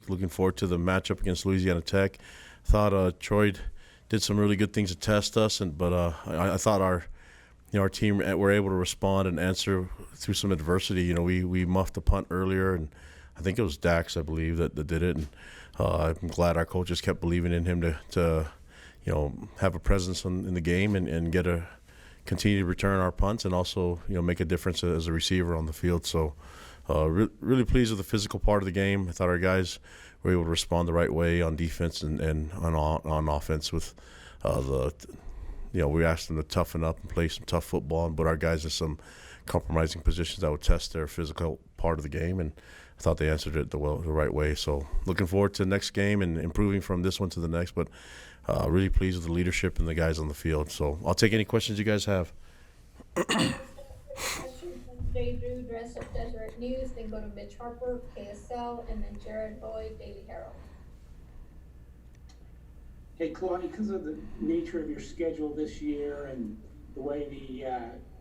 Looking forward to the matchup against Louisiana Tech. Thought Troy did some really good things to test us, but I thought our team were able to respond and answer through some adversity. We muffed a punt earlier, and I think it was Dax, I believe, that did it. And I'm glad our coaches kept believing in him to have a presence in the game and continue to return our punts and also make a difference as a receiver on the field. So really pleased with the physical part of the game. I thought our guys were able to respond the right way on defense and on offense with we asked them to toughen up and play some tough football, but our guys in some compromising positions that would test their physical part of the game, and I thought they answered it the right way. So looking forward to the next game and improving from this one to the next, but really pleased with the leadership and the guys on the field. So I'll take any questions you guys have. Jay Drew, Dress Up Deseret News, then go to Mitch Harper, KSL, and then Jared Boyd, Daily Herald. Hey, Kalani, because of the nature of your schedule this year and the way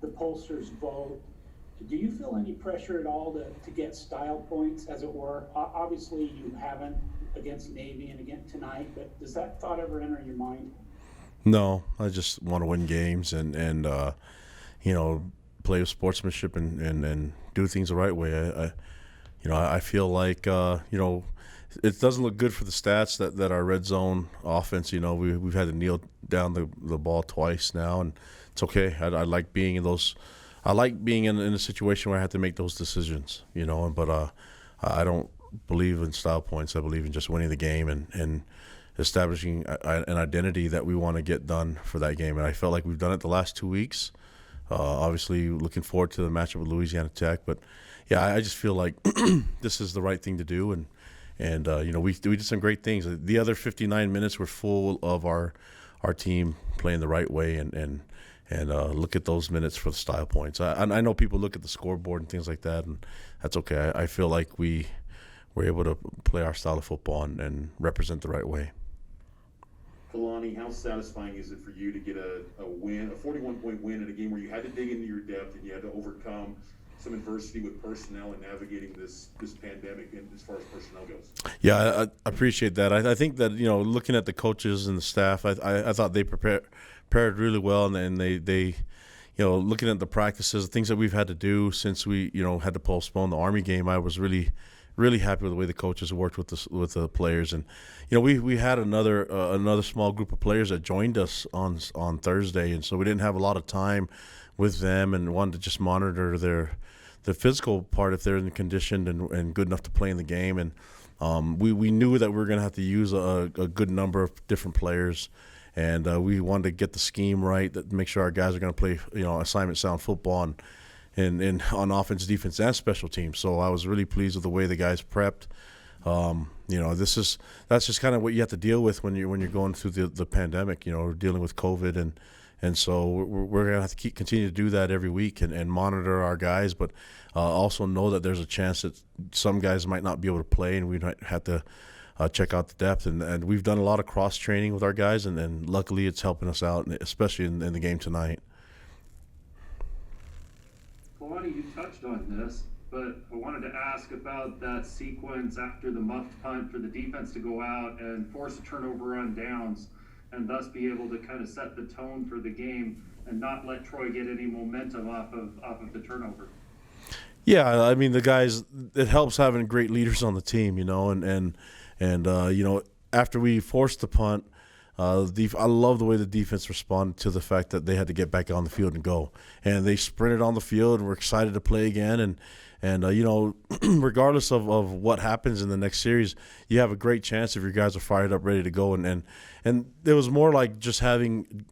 the pollsters vote, do you feel any pressure at all to get style points, as it were? Obviously, you haven't against Navy and again tonight, but does that thought ever enter your mind? No, I just want to win games and play with sportsmanship and do things the right way. I feel like it doesn't look good for the stats that our red zone offense. We've had to kneel down the ball twice now, and it's okay. I like being in those. I like being in a situation where I have to make those decisions. But I don't believe in style points. I believe in just winning the game and establishing an identity that we want to get done for that game. And I felt like we've done it the last 2 weeks. Obviously, looking forward to the matchup with Louisiana Tech. But yeah, I just feel like this is the right thing to do, and we did some great things. The other 59 minutes were full of our team playing the right way, and look at those minutes for the style points. I know people look at the scoreboard and things like that, and that's okay. I feel like we were able to play our style of football and represent the right way. Kalani, how satisfying is it for you to get a win, a 41-point win in a game where you had to dig into your depth and you had to overcome some adversity with personnel and navigating this pandemic and as far as personnel goes? Yeah, I appreciate that. I think that, looking at the coaches and the staff, I thought they prepared really well, and they looking at the practices, the things that we've had to do since we, had to postpone the Army game, I was really happy with the way the coaches worked with the players. And we had another small group of players that joined us on Thursday, and so we didn't have a lot of time with them and wanted to just monitor the physical part, if they're in condition and good enough to play in the game. And we knew that we were going to have to use a good number of different players, and we wanted to get the scheme right, that make sure our guys are going to play assignment sound football and on offense, defense, and special teams. So I was really pleased with the way the guys prepped. That's just kind of what you have to deal with when you're going through the pandemic. We're dealing with COVID, and so we're going to have to continue to do that every week and monitor our guys, but also know that there's a chance that some guys might not be able to play, and we might have to check out the depth. And we've done a lot of cross training with our guys, and luckily it's helping us out, especially in the game tonight. Kalani, you touched on this, but I wanted to ask about that sequence after the muffed punt for the defense to go out and force a turnover on downs, and thus be able to kind of set the tone for the game and not let Troy get any momentum off of the turnover. Yeah, I mean, the guys, it helps having great leaders on the team, and after we forced the punt, I love the way the defense responded to the fact that they had to get back on the field and go, and they sprinted on the field and were excited to play again. And regardless of what happens in the next series, you have a great chance if your guys are fired up, ready to go. And it was more like just having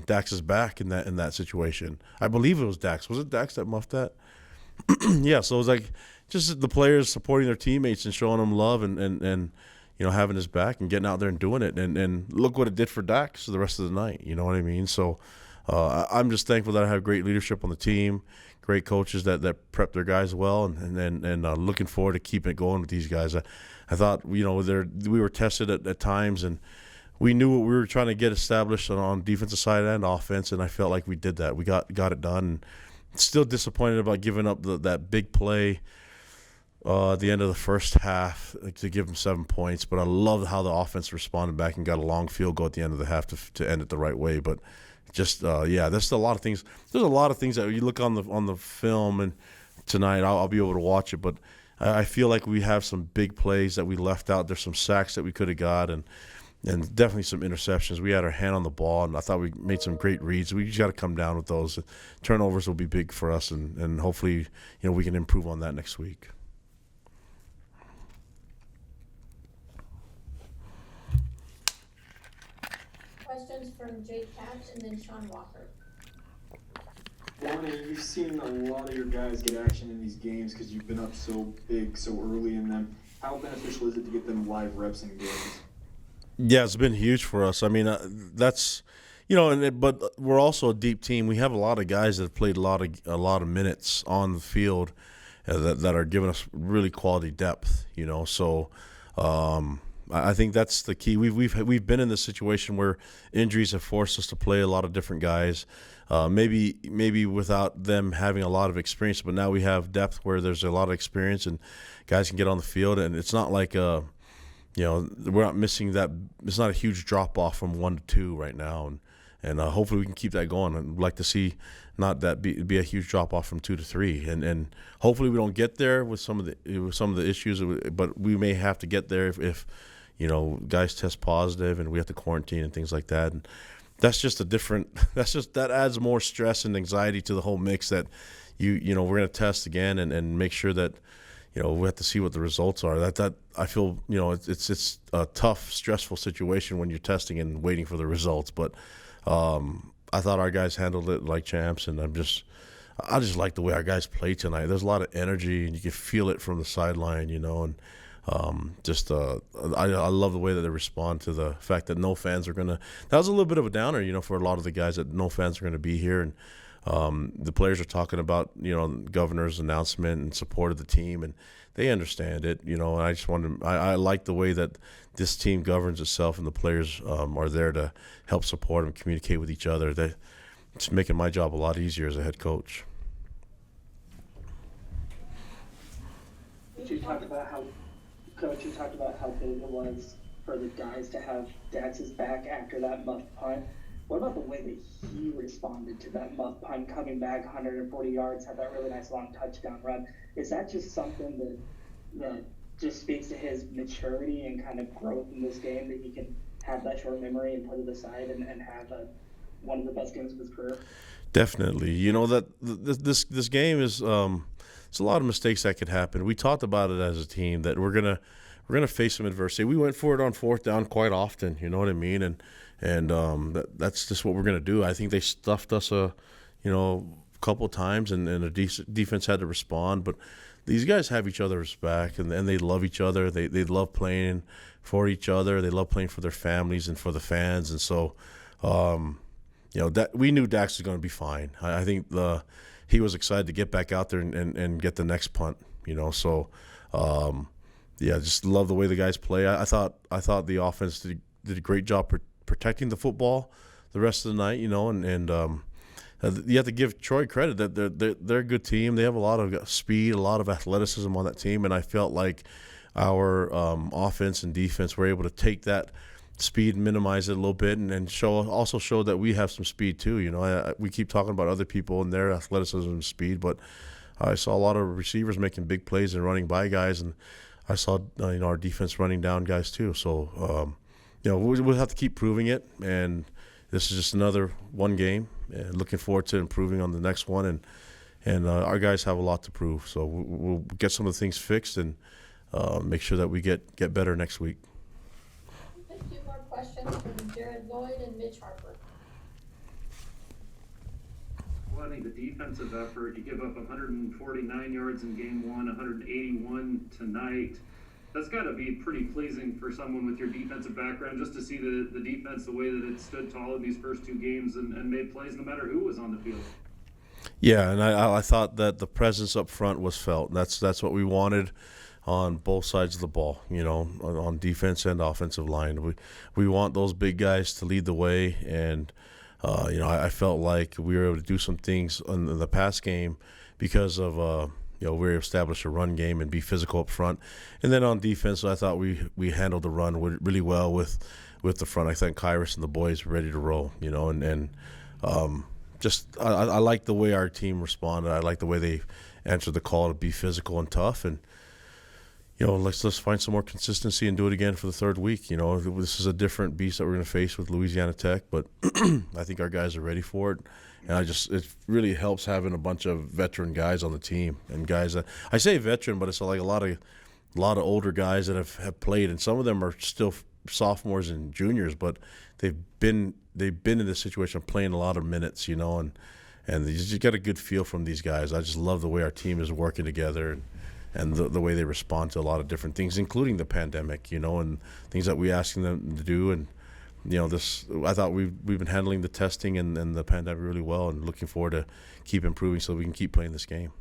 Dax's back in that situation. I believe it was Dax. Was it Dax that muffed that? Yeah. So it was like just the players supporting their teammates and showing them love and having his back and getting out there and doing it. And look what it did for Dax the rest of the night. You know what I mean? So I'm just thankful that I have great leadership on the team, great coaches that prep their guys well, and looking forward to keeping it going with these guys. I thought, we were tested at times, and we knew what we were trying to get established on defensive side and offense, and I felt like we did that. We got it done. And still disappointed about giving up that big play at the end of the first half to give them 7 points. But I love how the offense responded back and got a long field goal at the end of the half to end it the right way. But just there's a lot of things. There's a lot of things that you look on the film, and tonight I'll be able to watch it. But I feel like we have some big plays that we left out. There's some sacks that we could have got, and definitely some interceptions. We had our hand on the ball, and I thought we made some great reads. We just got to come down with those. Turnovers will be big for us, and hopefully we can improve on that next week. Questions from Jake Katz and then Sean Walker. Lonnie, you've seen a lot of your guys get action in these games because you've been up so big so early in them. How beneficial is it to get them live reps in games? Yeah, it's been huge for us. I mean, that's but we're also a deep team. We have a lot of guys that have played a lot of minutes on the field that are giving us really quality depth. So I think that's the key. We've been in this situation where injuries have forced us to play a lot of different guys. Maybe without them having a lot of experience, but now we have depth where there's a lot of experience and guys can get on the field, and it's not like we're not missing that. It's not a huge drop off from 1 to 2 right now, and hopefully we can keep that going. I'd like to see not that be a huge drop off from 2 to 3, and hopefully we don't get there with some of the issues, but we may have to get there if guys test positive and we have to quarantine and things like that. And that adds more stress and anxiety to the whole mix that we're going to test again and make sure that we have to see what the results are. That I feel it's a tough, stressful situation when you're testing and waiting for the results. But I thought our guys handled it like champs, and I just like the way our guys play tonight. There's a lot of energy, and you can feel it from the sideline, and I love the way that they respond to the fact that no fans are gonna. That was a little bit of a downer, for a lot of the guys, that no fans are gonna be here, and the players are talking about governor's announcement and support of the team, and they understand it, and I just I like the way that this team governs itself, and the players are there to help support and communicate with each other. It's making my job a lot easier as a head coach. Coach, you talked about how big it was for the guys to have Dax's back after that muffed punt. What about the way that he responded to that muffed punt, coming back 140 yards, had that really nice long touchdown run? Is that just something that just speaks to his maturity and kind of growth in this game, that he can have that short memory and put it aside and have one of the best games of his career? Definitely. That this game is it's a lot of mistakes that could happen. We talked about it as a team that we're gonna face some adversity. We went for it on 4th down quite often. You know what I mean? And that's just what we're gonna do. I think they stuffed us a couple times, and the defense had to respond. But these guys have each other's back, and they love each other. They love playing for each other. They love playing for their families and for the fans. And so, that we knew Dax was going to be fine. I think he was excited to get back out there and get the next punt. So just love the way the guys play. I thought the offense did a great job protecting the football the rest of the night. And you have to give Troy credit that they're a good team. They have a lot of speed, a lot of athleticism on that team, and I felt like our offense and defense were able to take that speed, minimize it a little bit, and also show that we have some speed too. We keep talking about other people and their athleticism and speed, but I saw a lot of receivers making big plays and running by guys, and I saw our defense running down guys too. So we'll have to keep proving it, and this is just another one game, and looking forward to improving on the next one, and our guys have a lot to prove. So we'll get some of the things fixed and make sure that we get better next week. A few more questions from Jared Lloyd and Mitch Harper. Lonnie, the defensive effort, you give up 149 yards in game 1, 181 tonight. That's got to be pretty pleasing for someone with your defensive background, just to see the defense, the way that it stood tall in these first 2 games and made plays no matter who was on the field. Yeah, and I thought that the presence up front was felt. That's what we wanted on both sides of the ball, on defense and offensive line. We want those big guys to lead the way, and I felt like we were able to do some things in the pass game because of we establish a run game and be physical up front. And then on defense, I thought we handled the run really well with the front. I think Kyrus and the boys were ready to roll, just I like the way our team responded. I like the way they answered the call to be physical and tough. And let's find some more consistency and do it again for the third week. This is a different beast that we're going to face with Louisiana Tech, but I think our guys are ready for it. And it really helps having a bunch of veteran guys on the team, and guys that I say veteran, but it's like a lot of older guys that have played, and some of them are still sophomores and juniors, but they've been in this situation of playing a lot of minutes, and you just get a good feel from these guys. I just love the way our team is working together, and the way they respond to a lot of different things, including the pandemic, and things that we asking them to do. And I thought we've been handling the testing and the pandemic really well, and looking forward to keep improving so we can keep playing this game.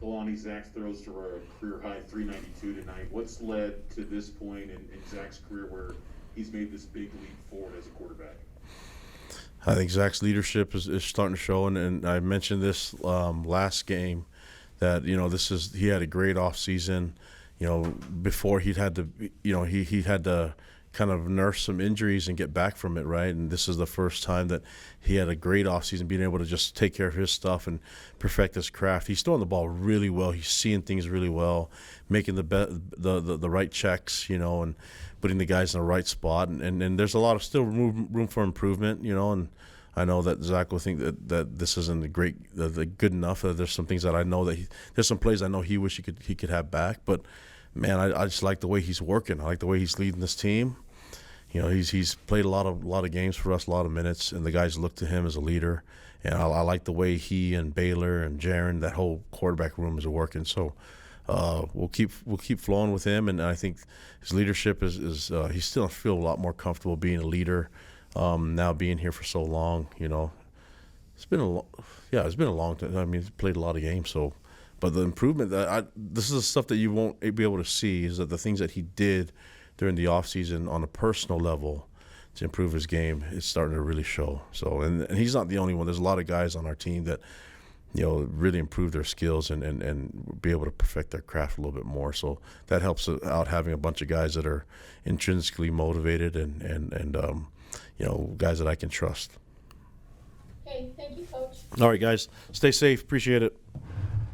Kalani, Zach throws to a career high 392 tonight. What's led to this point in Zach's career where he's made this big leap forward as a quarterback? I think Zach's leadership is starting to show, and I mentioned this last game that he had a great off season. Before he had to kind of nurse some injuries and get back from it, right? And this is the first time that he had a great offseason, being able to just take care of his stuff and perfect his craft. He's throwing the ball really well. He's seeing things really well, making the right checks, and putting the guys in the right spot. And there's a lot of still room for improvement, and I know that Zach will think that this isn't good enough. There's some things that I know there's some plays I know he wish he could have back, but man, I just like the way he's working. I like the way he's leading this team. He's played a lot of games for us, a lot of minutes, and the guys look to him as a leader. And I like the way he and Baylor and Jaron, that whole quarterback room is working. So we'll keep flowing with him, and I think his leadership is he still feel a lot more comfortable being a leader now, being here for so long. It's been a long time. I mean, he's played a lot of games, so. But the improvement this is the stuff that you won't be able to see, is that the things that he did during the offseason on a personal level to improve his game, it's starting to really show. So, and he's not the only one. There's a lot of guys on our team that, really improve their skills and be able to perfect their craft a little bit more. So that helps out, having a bunch of guys that are intrinsically motivated and guys that I can trust. Okay, thank you, Coach. All right, guys, stay safe. Appreciate it.